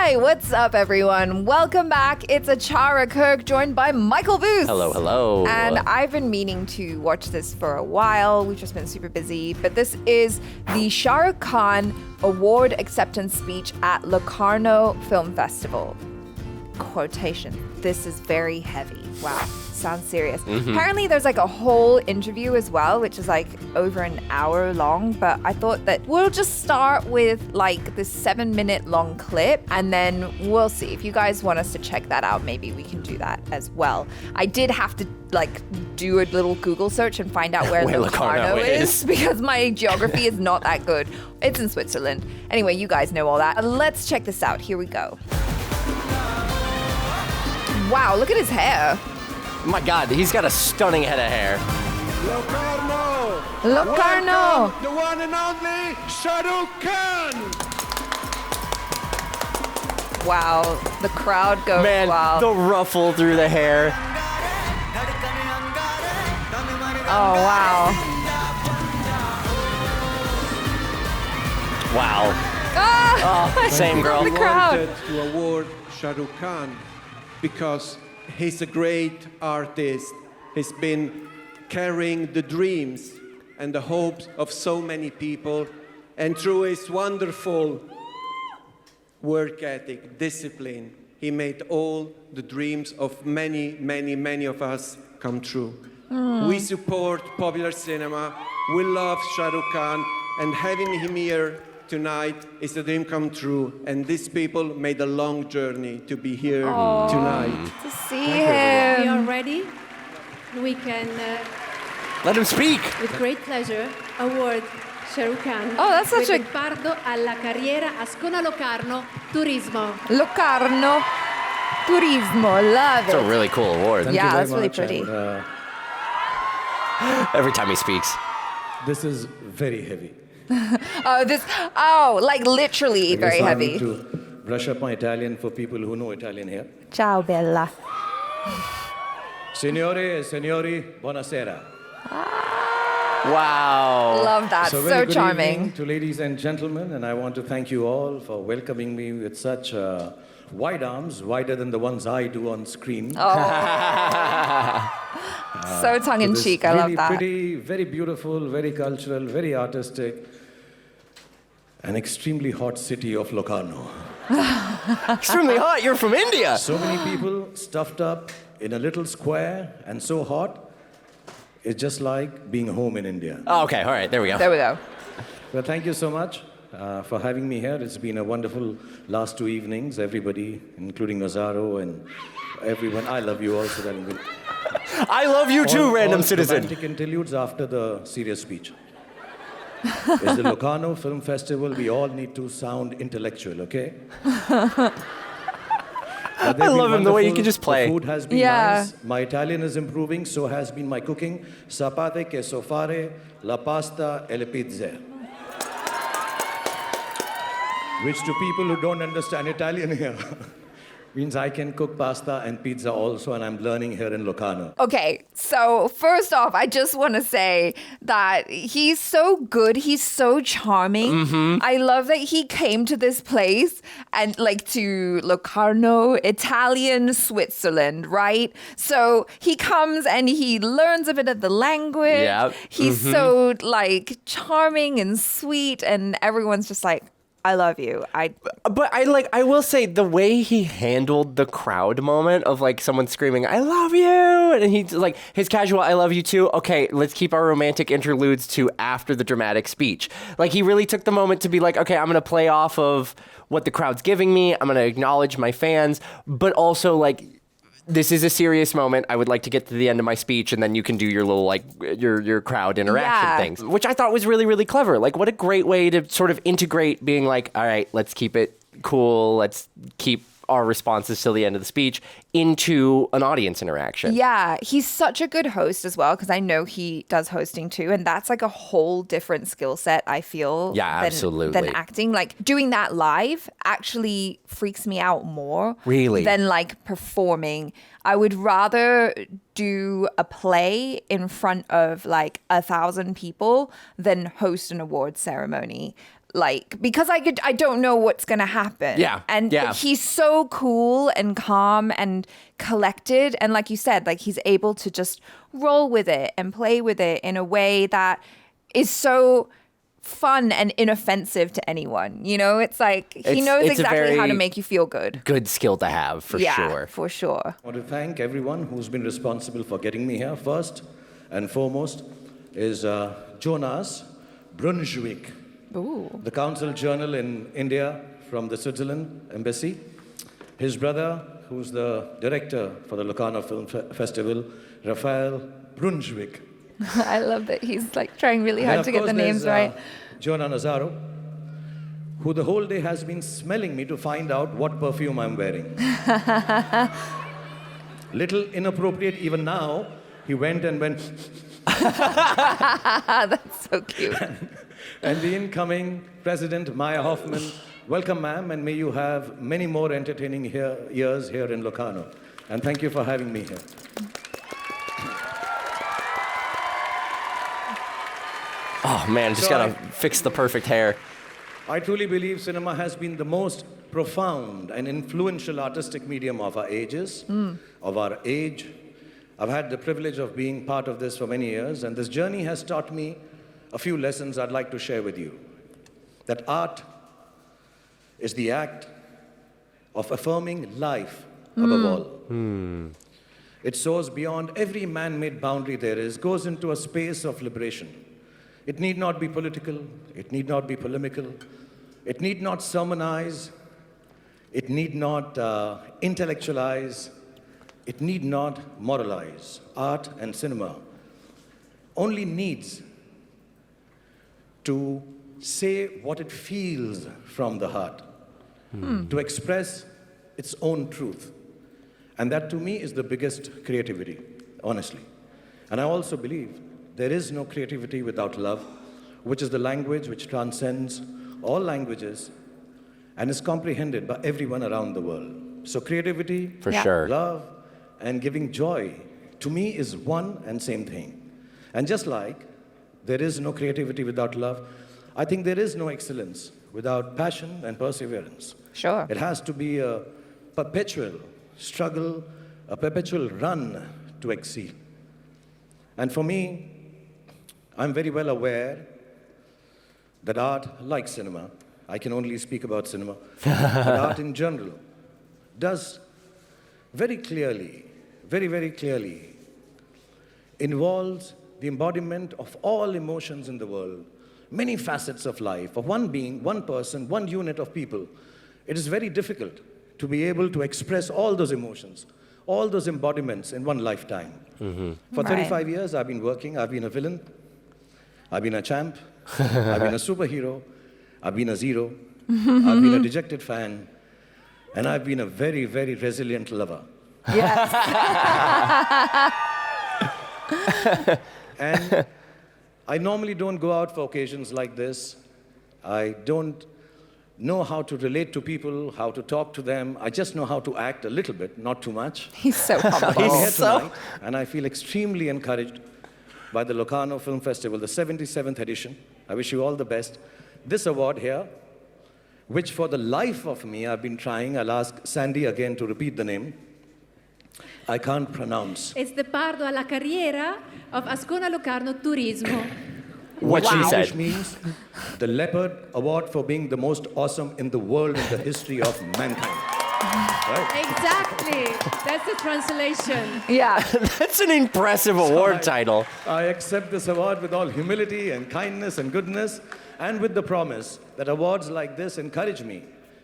Hi, what's up, everyone? Welcome back. It's a RUKH joined by Michael Booth. Hello. And I've been meaning to watch this for a while. We've just been super busy. But this is the Shah Rukh Khan Award Acceptance Speech at Locarno Film Festival. Quotation. This is very heavy. Wow. Sounds serious. Apparently there's like a whole interview as well, which is like over an hour long, but I thought that we'll just start with like this 7-minute long clip and then we'll see. If you guys want us to check that out, maybe we can do that as well. I did have to like do a little Google search and find out where Locarno is because my geography is not that good. It's in Switzerland. Anyway, you guys know all that. Let's check this out. Here we go. Wow, look at his hair. Oh my God, he's got a stunning head of hair. Locarno! The one and only Shah Rukh Khan! Wow, the crowd goes wild. The ruffle through the hair. Oh, wow. Wow. Ah! Same girl. The crowd. I wanted to award Shah Rukh Khan because he's a great artist. He's been carrying the dreams and the hopes of so many people. And through his wonderful work ethic, discipline, he made all the dreams of many of us come true. We support popular cinema. We love Shah Rukh Khan. And having him here tonight is a dream come true, and these people made a long journey to be here tonight. To see him. We are ready. We can, Let him speak. with great pleasure, award Shah Rukh Khan Oh, that's such with a- il Pardo alla carriera Ascona Locarno Turismo. Locarno Turismo. Love It's a it. really cool award. Yeah, that's really pretty. Every time he speaks. This is very heavy. Like literally very So I heavy. need to brush up my Italian for people who know Italian here. Ciao, Bella. Signore e signori, buonasera. Wow. Love that. So very good charming. evening to ladies and gentlemen, and I want to thank you all for welcoming me with such wide arms, wider than the ones I do on screen. So tongue in cheek. I love really that. pretty, very beautiful, very cultural, very artistic, and extremely hot city of Locarno. Extremely hot. You're from India. So many people stuffed up in a little square and so hot. It's just like being home in India. Oh, okay. All right. There we go. There we go. Well, thank you so much for having me here. It's been a wonderful last 2 evenings. Everybody, including Nazaro and everyone. I love you all. So that I love you too, random all citizen. Romantic interludes after the serious speech. It's the Locarno Film Festival. We all need to sound intellectual, okay? I love him the way you can just play. The food has been Yeah. nice. My Italian is improving, so has been my cooking. Sapate che so fare la pasta e le pizze. Which to people who don't understand Italian here means I can cook pasta and pizza also, and I'm learning here in Locarno. Okay, so first off, I just want to say that he's so good. He's so charming. I love that he came to this place and like to Locarno, Italian, Switzerland, right? So he comes and he learns a bit of the language. Yep. He's so like charming and sweet, and everyone's just like, I love you. But I will say the way he handled the crowd moment of like someone screaming, I love you. And he's like, his casual, I love you too. Okay, let's keep our romantic interludes to after the dramatic speech. Like he really took the moment to be like, okay, I'm going to play off of what the crowd's giving me. I'm going to acknowledge my fans, but also like, this is a serious moment. I would like to get to the end of my speech, and then you can do your little, like, your crowd interaction things, which I thought was really, really clever. Like, what a great way to sort of integrate being like, all right, let's keep it cool. Let's keep our responses till the end of the speech into an audience interaction. Yeah, he's such a good host as well, because I know he does hosting too, and that's like a whole different skill set, I feel. Yeah, absolutely. Than acting. Like doing that live actually freaks me out more. Really? Than like performing. I would rather do a play in front of like 1,000 people than host an award ceremony. Like, because I don't know what's going to happen. Yeah. And he's so cool and calm and collected. And like you said, like he's able to just roll with it and play with it in a way that is so fun and inoffensive to anyone. You know, it's like he knows exactly how to make you feel good. Good skill to have, for sure. Yeah, for sure. I want to thank everyone who's been responsible for getting me here. First and foremost is Jonas Brunswick, the Consul General in India from the Switzerland Embassy. His brother, who's the director for the Locarno Film Festival, Raphael Brunswick. I love that he's like trying really hard to get the names right. Jonah Nazaro, who the whole day has been smelling me to find out what perfume I'm wearing. Little inappropriate even now. He went. That's so cute. And the incoming President, Maya Hoffman, welcome, ma'am, and may you have many more entertaining years here in Locarno. And thank you for having me here. Oh, man, just got to fix the perfect hair. I truly believe cinema has been the most profound and influential artistic medium of our ages, of our age. I've had the privilege of being part of this for many years, and this journey has taught me a few lessons I'd like to share with you. That art is the act of affirming life above all. It soars beyond every man-made boundary there is, goes into a space of liberation. It need not be political, it need not be polemical, it need not sermonize, it need not intellectualize, it need not moralize. Art and cinema only needs to say what it feels from the heart, to express its own truth. And that to me is the biggest creativity, honestly. And I also believe there is no creativity without love, which is the language which transcends all languages and is comprehended by everyone around the world. So creativity, For sure. love, and giving joy, to me, is one and same thing. And just like there is no creativity without love, I think there is no excellence without passion and perseverance. Sure. It has to be a perpetual struggle, a perpetual run to exceed. And for me, I'm very well aware that art, like cinema, I can only speak about cinema, but art in general does very clearly, very, very clearly, involves the embodiment of all emotions in the world, many facets of life, of one being, one person, one unit of people. It is very difficult to be able to express all those emotions, all those embodiments in one lifetime. For 35 years, I've been working. I've been a villain. I've been a champ. I've been a superhero. I've been a zero. I've been a dejected fan. And I've been a very, very resilient lover. Yes. And I normally don't go out for occasions like this. I don't know how to relate to people, how to talk to them. I just know how to act a little bit, not too much. He's so humble. I'm here tonight, and I feel extremely encouraged by the Locarno Film Festival, the 77th edition. I wish you all the best. This award here, which for the life of me I've been trying, I'll ask Sandy again to repeat the name, I can't pronounce. It's the Pardo alla Carriera of Ascona Locarno Turismo. What she said. Which means the Leopard Award for being the most awesome in the world in the history of mankind. Right? Exactly. That's the translation. Yeah. That's an impressive award title. I accept this award with all humility and kindness and goodness, and with the promise that awards like this encourage me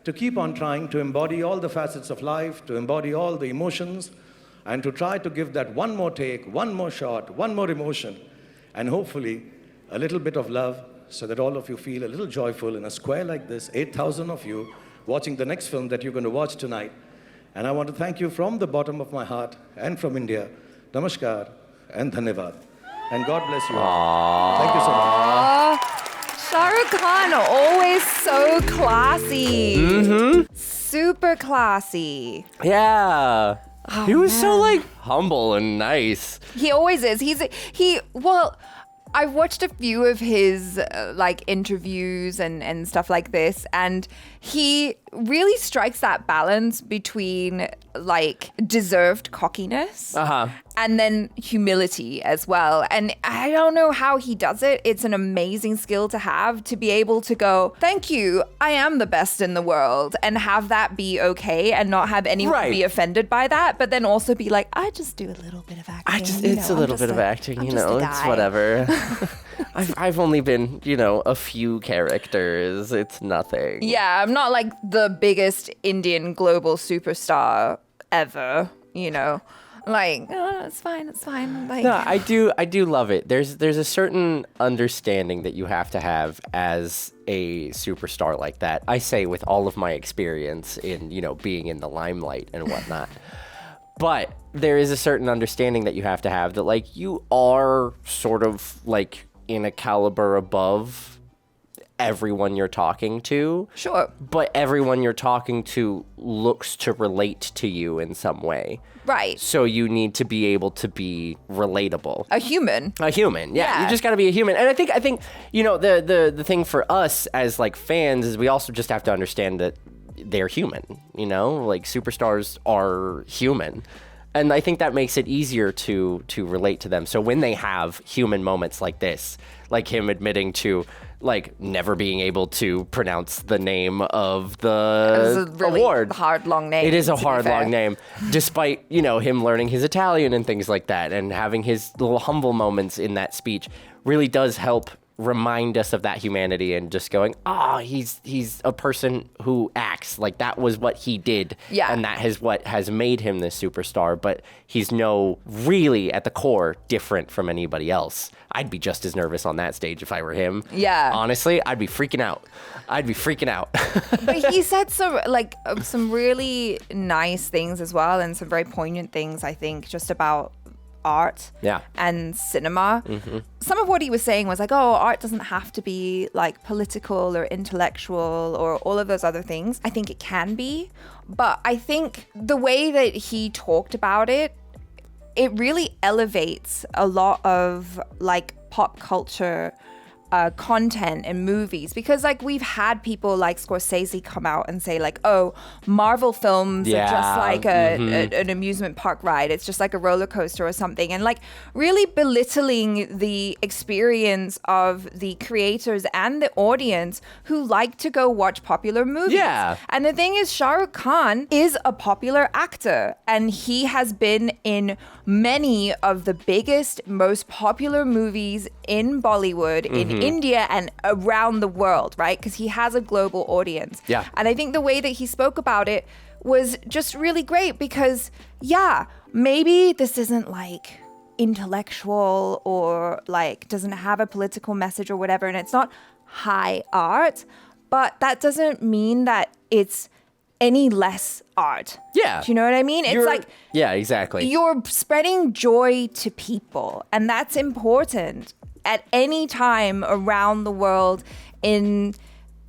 to keep on trying to embody all the facets of life, to embody all the emotions, and to try to give that one more take, one more shot, one more emotion, and hopefully a little bit of love, so that all of you feel a little joyful in a square like this, 8,000 of you watching the next film that you're going to watch tonight. And I want to thank you from the bottom of my heart and from India. Namaskar and Dhanyavad. And God bless you all. Thank you so much. Shah Rukh Khan, always so classy. Super classy. Yeah. He was so like humble and nice. He always is. Well, I've watched a few of his like interviews and stuff like this, and he really strikes that balance between like deserved cockiness and then humility as well. And I don't know how he does it. It's an amazing skill to have, to be able to go, thank you, I am the best in the world, and have that be okay and not have anyone be offended by that, but then also be like, I just do a little bit of acting. It's a little bit of acting, you know, it's whatever. I've only been, you know, a few characters. It's nothing. Yeah, I'm not like the biggest Indian global superstar ever, you know. Like, oh, it's fine. Like, no, I do love it. There's a certain understanding that you have to have as a superstar like that. I say with all of my experience in, you know, being in the limelight and whatnot. But there is a certain understanding that you have to have that, like, you are sort of like in a caliber above everyone you're talking to. Sure. But everyone you're talking to looks to relate to you in some way. Right. So you need to be able to be relatable. A human. Yeah. You just got to be a human. And I think you know, the thing for us as like fans is we also just have to understand that they're human, you know? Like superstars are human. And I think that makes it easier to relate to them. So when they have human moments like this, like him admitting to like never being able to pronounce the name of the It's a really award. hard, long name. It is a hard, long name, despite, you know, him learning his Italian and things like that, and having his little humble moments in that speech really does help remind us of that humanity and just going, he's a person who acts like that was what he did. Yeah. And that is what has made him this superstar, but he's really at the core different from anybody else. I'd be just as nervous on that stage if I were him. Yeah. Honestly, I'd be freaking out. But he said some really nice things as well, and some very poignant things, I think, just about art and cinema. Mm-hmm. Some of what he was saying was like, art doesn't have to be like political or intellectual or all of those other things. I think it can be, but I think the way that he talked about it really elevates a lot of like pop culture content in movies, because like we've had people like Scorsese come out and say like, Marvel films are just like an amusement park ride, it's just like a roller coaster or something, and like really belittling the experience of the creators and the audience who like to go watch popular movies. And the thing is, Shah Rukh Khan is a popular actor, and he has been in many of the biggest, most popular movies in Bollywood, in India and around the world, right? Because he has a global audience. Yeah. And I think the way that he spoke about it was just really great, because, maybe this isn't like intellectual or like doesn't have a political message or whatever, and it's not high art, but that doesn't mean that it's any less art. Yeah. Do you know what I mean? It's like, yeah, exactly. You're spreading joy to people, and that's important at any time around the world in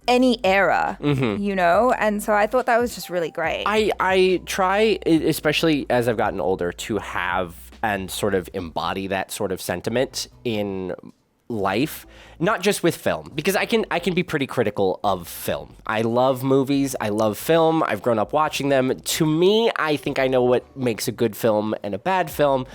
any era, you know? And so I thought that was just really great. I try, especially as I've gotten older, to have and sort of embody that sort of sentiment in life, not just with film, because I can be pretty critical of film. I love movies, I love film, I've grown up watching them. To me, I think I know what makes a good film and a bad film,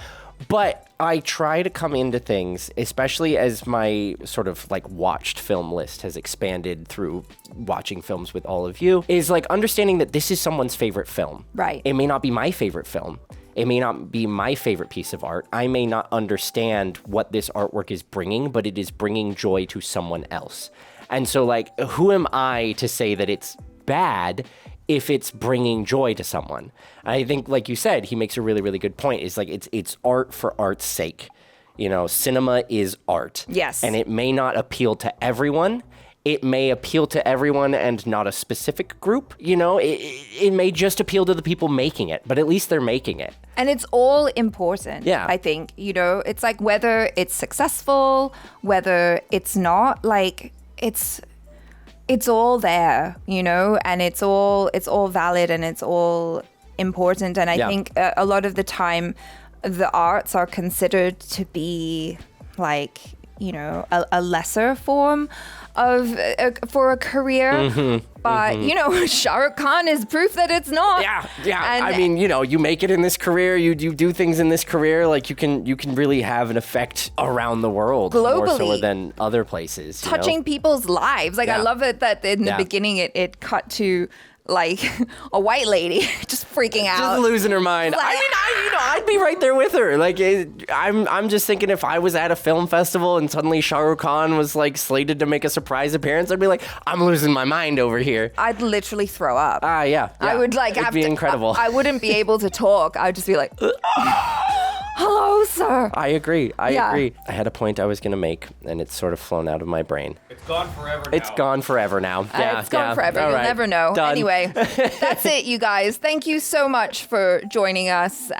but I try to come into things, especially as my sort of like watched film list has expanded through watching films with all of you, is like understanding that this is someone's favorite film. Right. It may not be my favorite film. It may not be my favorite piece of art. I may not understand what this artwork is bringing, but it is bringing joy to someone else. And so, like, who am I to say that it's bad if it's bringing joy to someone? And I think, like you said, he makes a really, really good point. It's like, it's art for art's sake. You know, cinema is art. Yes. And it may not appeal to everyone. It may appeal to everyone and not a specific group. You know, it may just appeal to the people making it, but at least they're making it. And it's all important, Yeah. I think. You know, it's like whether it's successful, whether it's not, like it's all there, you know, and it's all valid and it's all important. And I Yeah. think a lot of the time, the arts are considered to be like, you know, a lesser form of for a career. But, you know, Shah Rukh Khan is proof that it's not. Yeah. And I mean, you know, you make it in this career, you do things in this career, like you can really have an effect around the world more so Globally. than other places. you know? touching people's lives. Like, I Yeah. love it that in the Yeah. beginning it cut to like a white lady just freaking out. Just losing her mind. Like- I mean, I'd be right there with her. Like, I'm just thinking if I was at a film festival and suddenly Shah Rukh Khan was like slated to make a surprise appearance, I'd be like, I'm losing my mind over here. I'd literally throw up. Yeah. I would like It'd have be to, incredible. I wouldn't be able to talk. I'd just be like, hello, sir. I agree. Yeah. I had a point I was gonna make, and it's sort of flown out of my brain. It's gone forever now. It's gone forever now. It's gone forever. All You'll right. never know. Done. Anyway, that's it, you guys. Thank you so much for joining us.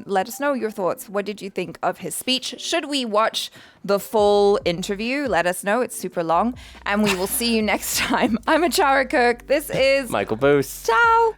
Let us know your thoughts. What did you think of his speech? Should we watch the full interview? Let us know. It's super long. And we will see you next time. I'm Achara Kirk. This is Michael Booth. Ciao.